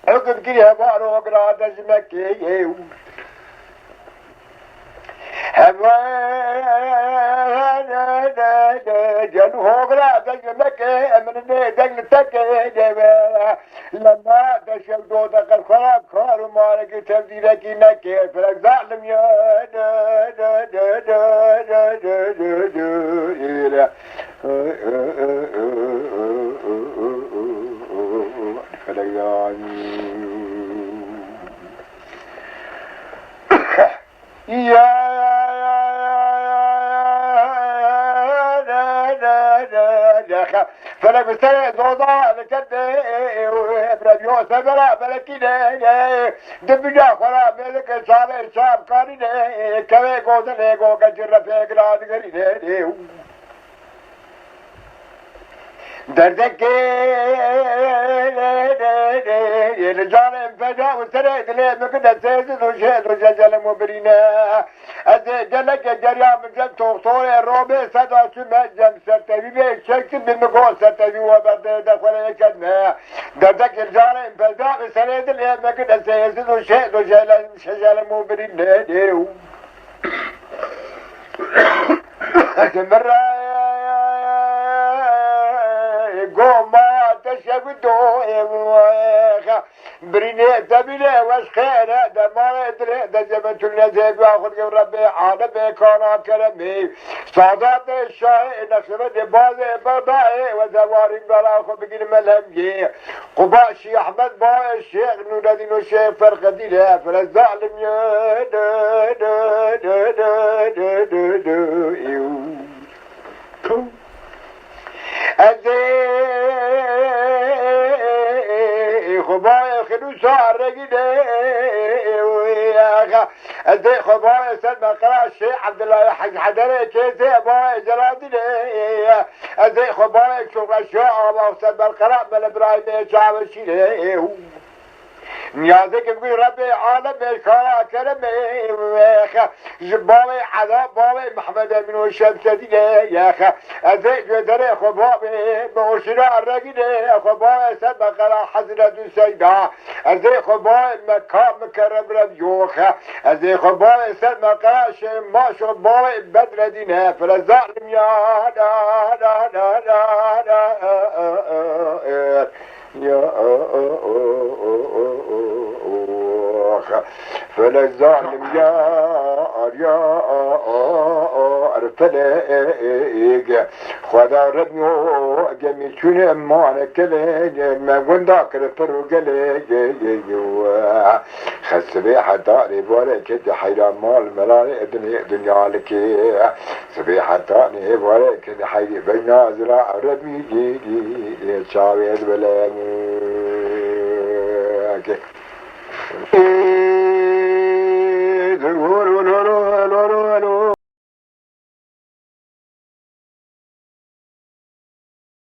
حكم كده بارو قرادة مكي جنو قرادة مكي من دقل تكي لما تشل دوتك الخراب خارو مالك تبديلك نكي فلك ظالم يا فلك بسرع دوضا لكده براديو سبرا بلكينه دبجا خورا بلك شاب كارينه كوي قوزن قوكا جرفه قراد قرينه دردك رجال فجاء وسرعت ليه مكدا سيزد وشهد وججل مبرينا أزي جلك جريا من جل توقصور الروبي سدا سمع جم سرتبي بي شكت بالمقول سرتبي وبرد دخل يكدنا دردك رجال فجاء وسرعت ليه مكدا سيزد وشهد وججل مبرينا مرة قوما تشبدو بريني تبيني واسخينا دمار ادري دجمت النزيب واخذ ربي عالمي كان كرمي صادات الشاي نخسر دبازي بضائي وزواري براخو بقل ملهمجي قباشي احمد باي الشيخ نودين الشيخ فرق دينا فالظالم يا خبايا خلوصا الرقيدة ازاي خبايا سلمى قراء الشيخ عبد الله حق حدري كيسي بايا جراديني ازاي خبايا شغل الشيخ الله سلمى القراء من ابراهيم شعب الشيخ نيازك بقول ربي عالم الكرا كرمي جبالي عذاب بالي محمد من الشمس دي يا اخي ازاي جدري خبابي موشنا الرقيده خبابي سبق على حزنة سيدا ازاي خبابي مكان مكرم ربيوخ ازاي خبابي سبق على شيء ما شبابي بدر دينا فلزعلم يا دا دا دا دا دا يا فلزعلم يا فليق خدا ربيو جميل شنو امانة كلي ما قندا كرفرو قلي خسبيحة داري بولك حيران مال ملالي دنيا لك سبيحة داري بولك حيري بينا زراع ربي جيدي شاويد بلاك